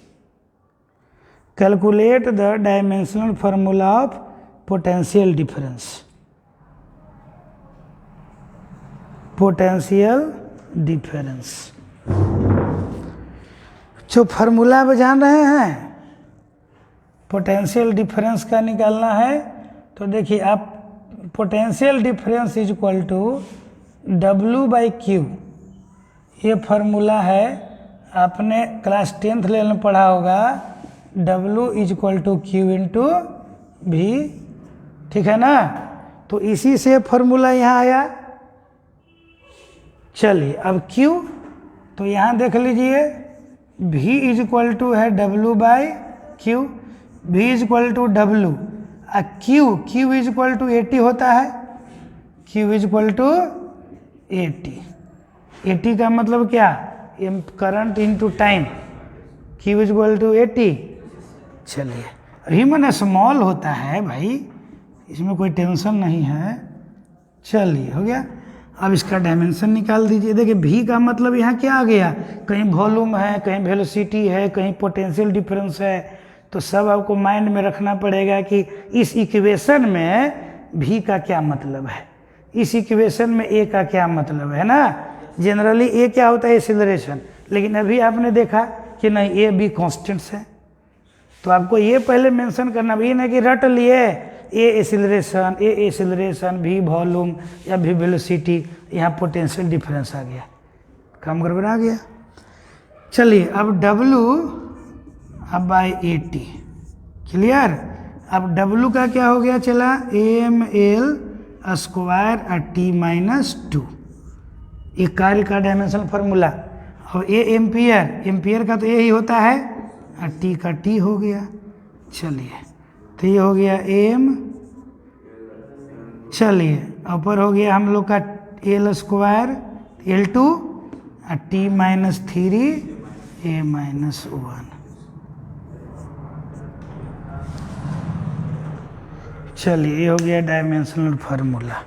Speaker 1: Calculate the dimensional formula of potential difference. जो फार्मूला अब जान रहे हैं, पोटेंशियल डिफरेंस का निकालना है। तो देखिए, आप potential difference is equal to W/Q, ये फार्मूला है, आपने क्लास 10th लेवल में पढ़ा होगा। W is equal to Q into V, ठीक है ना। तो इसी से फार्मूला यहाँ आया। चलिए, अब Q, तो यहाँ देख लीजिए, V इज इक्वल टू है W/Q, V is equal to W, Q is equal to 80 होता है। Q इज इक्वल टू 80 का मतलब क्या? Current into time. Q is equal to 80। चलिए, ह्यूमन स्मॉल होता है भाई, इसमें कोई टेंशन नहीं है। चलिए, हो गया। अब इसका डायमेंशन निकाल दीजिए। देखिए, V का मतलब यहाँ क्या आ गया? कहीं वॉल्यूम है, कहीं वेलोसिटी है, कहीं पोटेंशियल डिफरेंस है। तो सब आपको माइंड में रखना पड़ेगा कि इस इक्वेशन में V का क्या मतलब है, इस इक्वेशन में A का क्या मतलब है ना। जनरली A क्या होता है? एक्सीलरेशन। लेकिन अभी आपने देखा कि नहीं, A B कॉन्स्टेंट्स है। तो आपको ये पहले मेंशन करना, ये ना कि रट लिए A एक्सीलरेशन, V वॉल्यूम या V वेलोसिटी, यहाँ पोटेंशियल डिफरेंस आ गया, काम गड़बड़ा गया। चलिए, अब W अब बाई 80, क्लियर। अब डब्लू का क्या हो गया चला, M L square T minus two, ये कार्य का डायमेंशनल फार्मूला। और ए एम्पियर, एम्पियर का तो यही होता है, और टी का टी हो गया। चलिए तो ये हो गया एम, चलिए ऊपर हो गया हम लोग का एल स्क्वायर एल टू और टी माइनस थ्री ए माइनस वन। चलिए ये हो गया डायमेंशनल फार्मूला।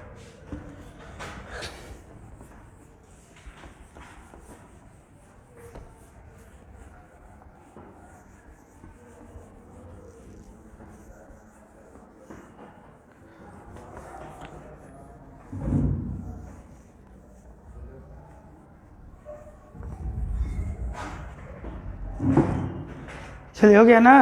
Speaker 1: चलिए हो गया ना।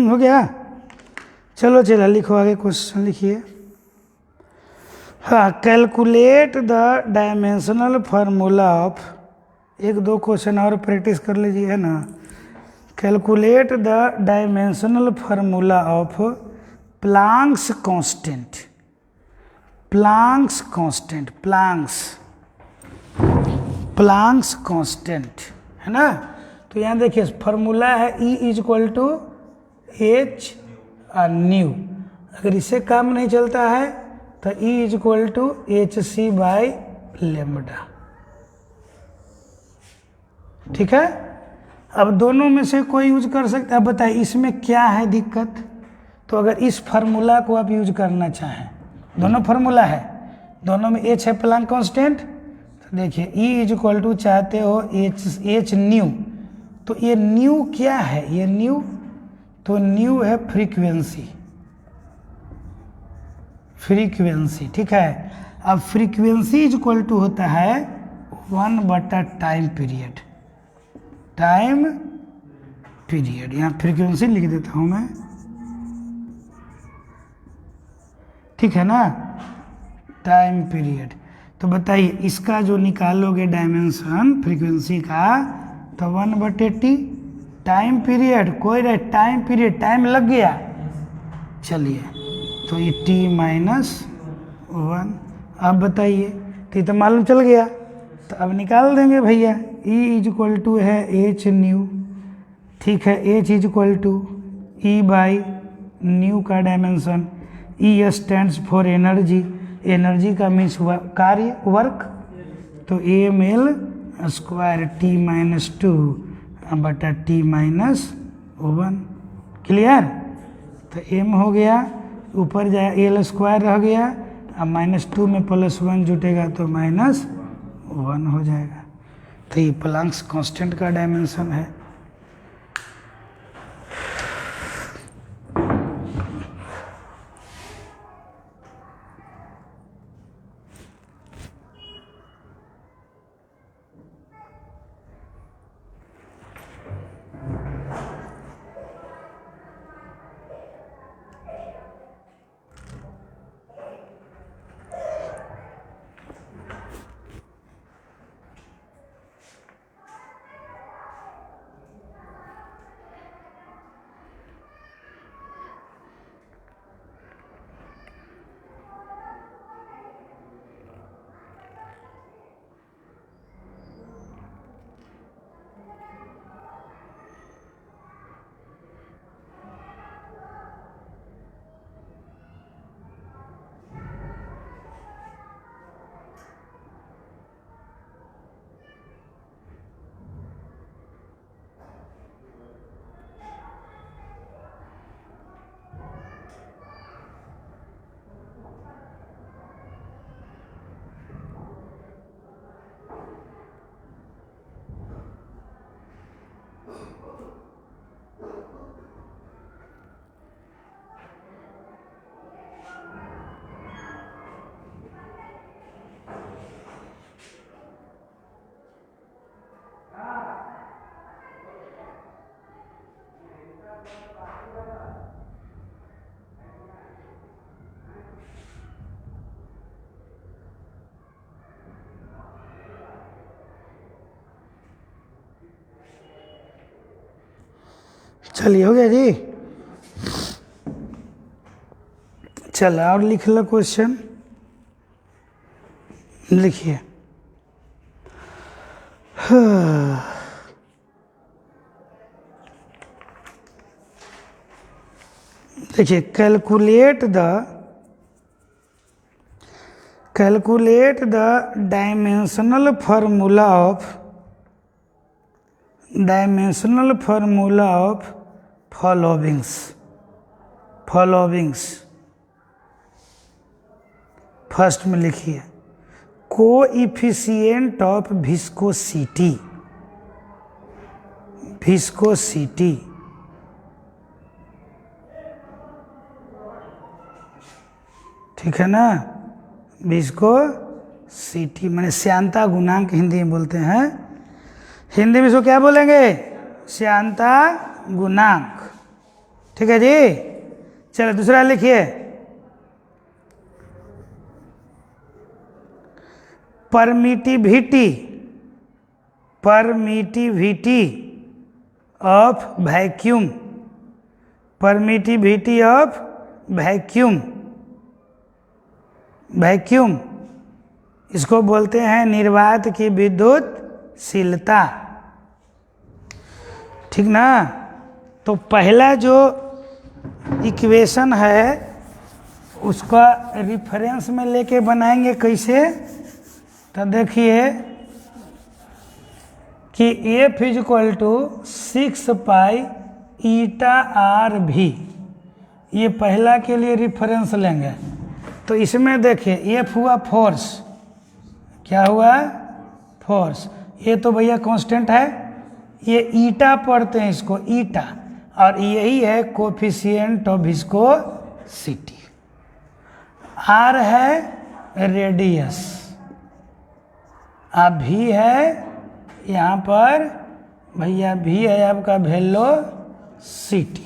Speaker 1: हो गया। चलो चलो लिखो आगे, क्वेश्चन लिखिए। हाँ, calculate the dimensional formula of, एक दो क्वेश्चन और प्रैक्टिस कर लीजिए, है ना। Calculate the dimensional formula of Planck's constant, Planck's constant, Planck's constant, है ना। तो यहाँ देखिए फार्मूला है E equal to H nu. अगर इससे काम नहीं चलता है तो E equal to H C by lambda, ठीक है। अब दोनों में से कोई यूज कर सकता है। अब बताइए इसमें क्या है दिक्कत। तो अगर इस फार्मूला को आप यूज करना चाहें, दोनों फार्मूला है, दोनों में एच है प्लांक कांस्टेंट, तो देखिए E इक्वल टू चाहते हो एच न्यू, तो ये न्यू क्या है, ये न्यू, तो न्यू है फ्रीक्वेंसी, फ्रीक्वेंसी, ठीक है। अब फ्रीक्वेंसी इक्वल टू होता है 1/टाइम पीरियड, टाइम पीरियड, यहाँ फ्रीक्वेंसी लिख देता हूँ मैं, ठीक है ना, टाइम पीरियड। तो बताइए इसका जो निकालोगे डायमेंशन फ्रीक्वेंसी का, तो 1/t टाइम पीरियड, कोई रहे टाइम पीरियड, टाइम लग गया, चलिए तो ये t माइनस 1। अब बताइए, तो ये तो मालूम चल गया, तो अब निकाल देंगे भैया। E इक्वल टू है एच न्यू, ठीक है, H equal to E by nu का dimension, E stands for energy, energy का मीन्स कार्य, वर्क, तो AML square T minus 2/T minus 1, clear. तो M हो गया, ऊपर जाए एल स्क्वायर रह गया, अब -2 में +1 जुटेगा तो -1 हो जाएगा। तो ये प्लांक्स कांस्टेंट का डायमेंशन है। चलिए हो गया जी। चल और लिख लो क्वेश्चन, लिखिए। देखिए, calculate the dimensional formula of followings. First में लिखिए कोएफिशिएंट ऑफ विस्कोसिटी, ठीक है ना। विस्कोसिटी माने श्यानता गुणांक हिंदी में बोलते हैं। हिंदी में इसको क्या बोलेंगे? श्यानता गुणांक। ठीक है जी। चलो दूसरा लिखिए परमिटिविटी ऑफ वैक्यूम। वैक्यूम इसको बोलते हैं निर्वात की विद्युतशीलता, ठीक ना। तो पहला जो इक्वेशन है उसका रिफरेंस में लेके बनाएंगे कैसे? तो देखिए कि F = 6 पाई ईटा आर भी, ये पहला के लिए रिफरेंस लेंगे। तो इसमें देखिए F हुआ फोर्स, क्या हुआ? फोर्स। ये तो भैया कांस्टेंट है, ये ईटा पढ़ते हैं इसको, ईटा, और यही है कोएफिशिएंट ऑफ विस्कोसिटी। आर है रेडियस, अब भी है यहाँ पर भैया, भी है आपका वेलोसिटी।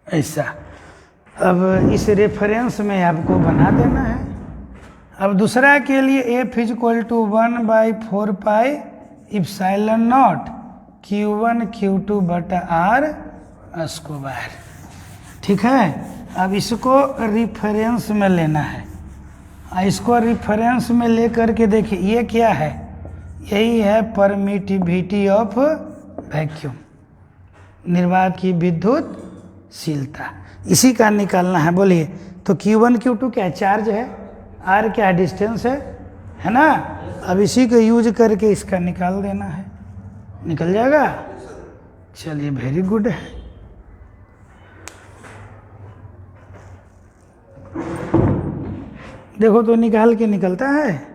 Speaker 1: ऐसा अब इस रेफरेंस में आपको बना देना है। अब दूसरा के लिए F = 1/4 pi epsilon not Q1 Q2 बटा R स्क्वायर, ठीक है। अब इसको रिफरेंस में लेना है, इसको रिफरेंस में लेकर के देखिए ये क्या है? यही है परमिटिविटी ऑफ वैक्यूम, निर्वात की विद्युतशीलता, इसी का निकालना है। बोलिए तो Q1 Q2 क्या है? चार्ज है, R क्या है? डिस्टेंस है ना। अब इसी को यूज करके इसका निकाल देना है, निकल जाएगा। चलिए वेरी गुड है। देखो तो निकाल के निकलता है।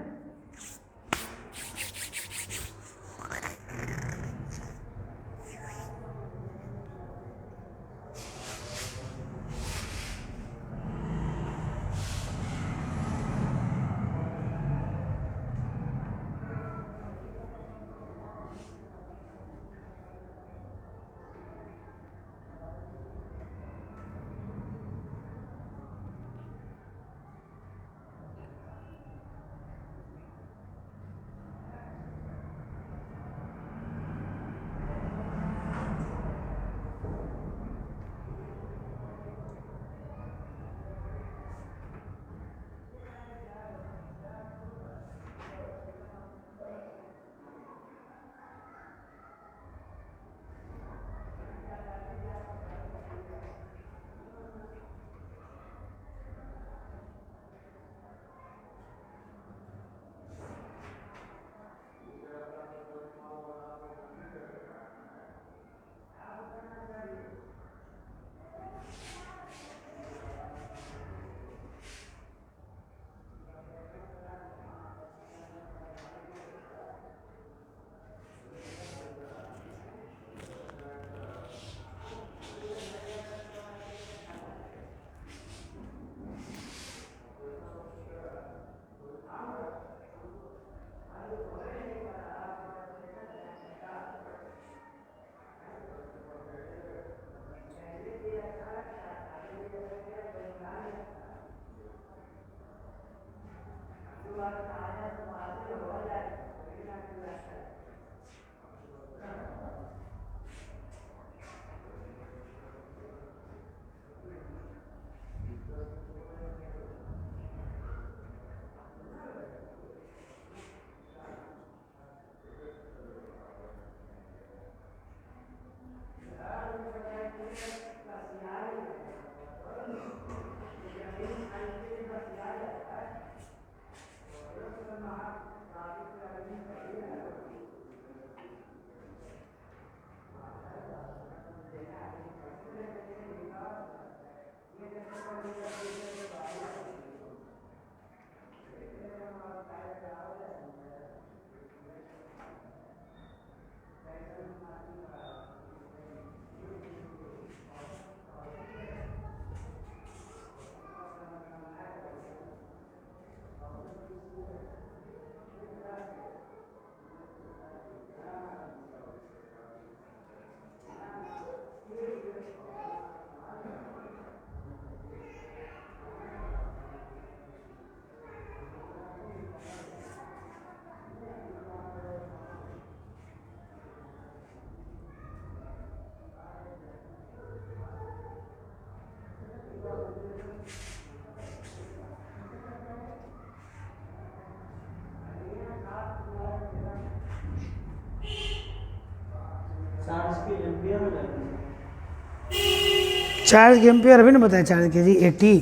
Speaker 1: चार्ज के एम्पियर अभी ना बताया चार्ज के जी 80,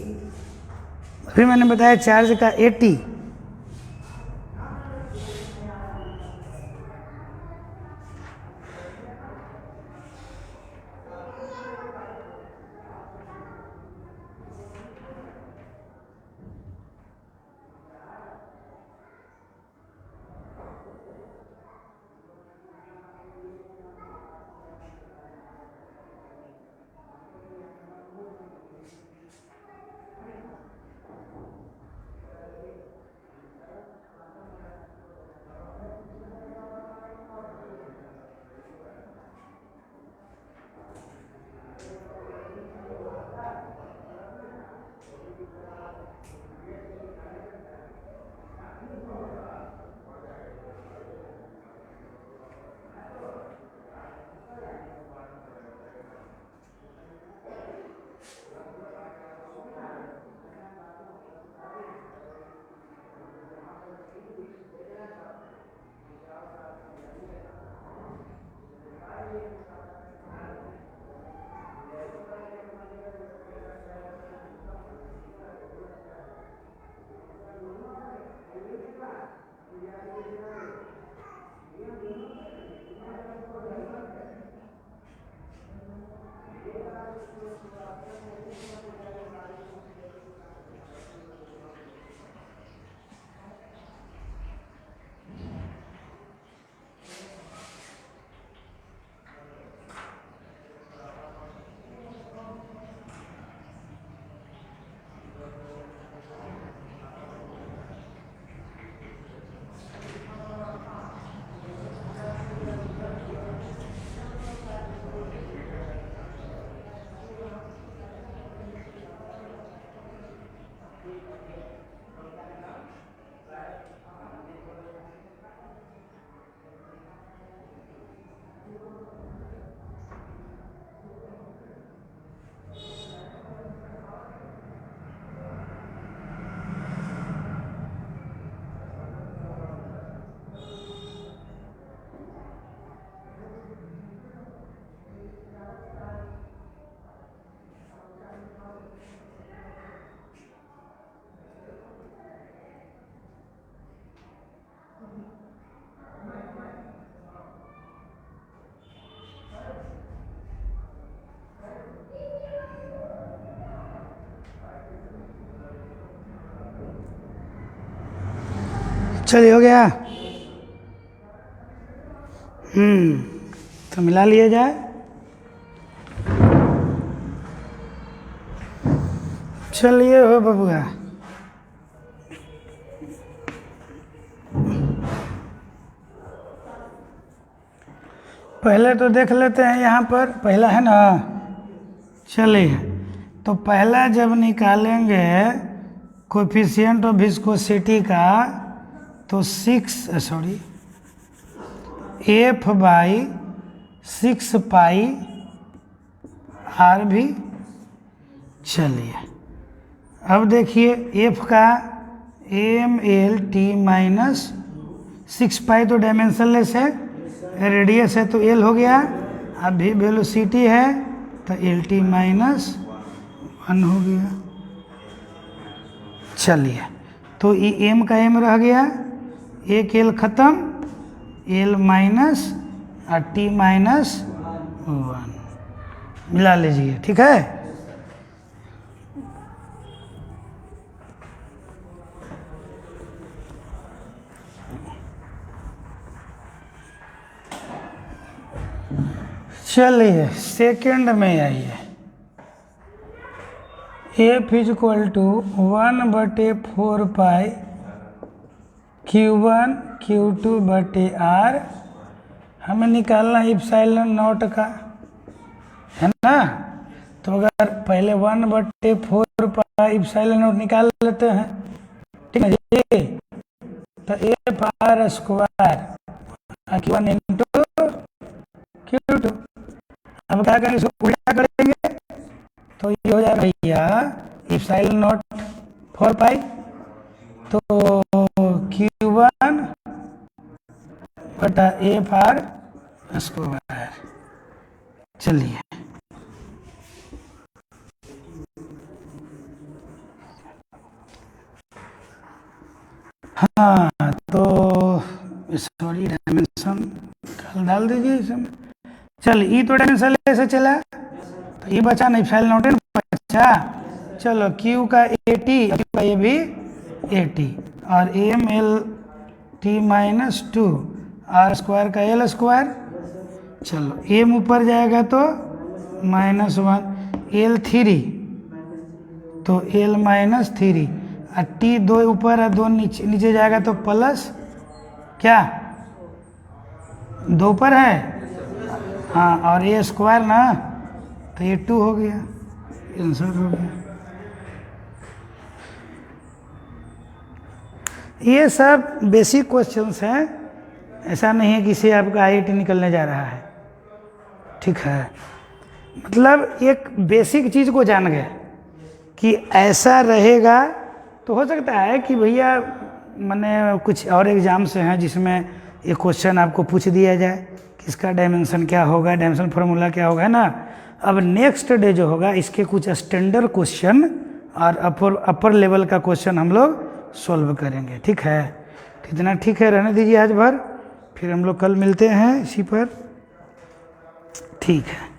Speaker 1: अभी मैंने बताया चार्ज का 80। चलिए हो गया। तो मिला लिया जाए। चलिए हो बबुआ, पहले तो देख लेते हैं यहाँ पर, पहला है ना। चलिए, तो पहला जब निकालेंगे कोएफिशिएंट ऑफ विस्कोसिटी का, तो F बाई 6 पाई आर भी। चलिए अब देखिए F का MLT माइनस 6 पाई तो डायमेंशनलेस है, रेडियस है तो L हो गया। अब भी वेलोसिटी है तो LT माइनस 1 हो गया। चलिए, तो ये M का M रह गया, एक L खत्म, एल माइनस और टी माइनस 1 मिला लीजिए, ठीक है। चलिए सेकंड में आइए। F is equal to 1/4 Q1 Q2 बटे R। हमें निकालना है इप्सिलॉन नॉट का, है ना। तो अगर पहले 1/4 इप्सिलॉन नॉट निकाल लेते हैं, ठीक है जी। तो F R square Q1 into Q2। अब क्या करेंगे, इसको उल्टा करेंगे तो ये हो जाएगा भैया इप्सिलॉन नॉट 4 पाई, तो Q1 बटा एफ आर स्क्वायर। चलिए हाँ, तो सॉरी डायमेंशन कल डाल दीजिए इसमें। चलिए तो डायमेंशन ऐसे चला, तो ये बचा नहीं, इप्सिलॉन नॉट बचा। चलो Q का 80, ये भी 80 और M L T minus 2 R square का एल स्क्वायर। चलो एम ऊपर जाएगा तो -1, एल 3 तो एल माइनस 3 और टी 2 ऊपर है, 2 नीचे जाएगा तो प्लस क्या 2 पर है, हाँ, और ए स्क्वायर ना, तो ये 2 हो गया, आंसर हो गया। ये सब बेसिक क्वेश्चंस हैं, ऐसा नहीं है कि इससे आपका आईआईटी निकलने जा रहा है, ठीक है। मतलब एक बेसिक चीज़ को जान गए कि ऐसा रहेगा, तो हो सकता है कि भैया मैंने कुछ और एग्जाम से हैं जिसमें ये क्वेश्चन आपको पूछ दिया जाए कि इसका डायमेंशन क्या होगा, डायमेंशन फार्मूला क्या होगा, है ना। अब नेक्स्ट डे जो होगा इसके कुछ स्टैंडर्ड क्वेश्चन और अपर लेवल का क्वेश्चन हम लोग सॉल्व करेंगे, ठीक है। इतना ठीक है, रहने दीजिए आज भर, फिर हम लोग कल मिलते हैं इसी पर, ठीक है।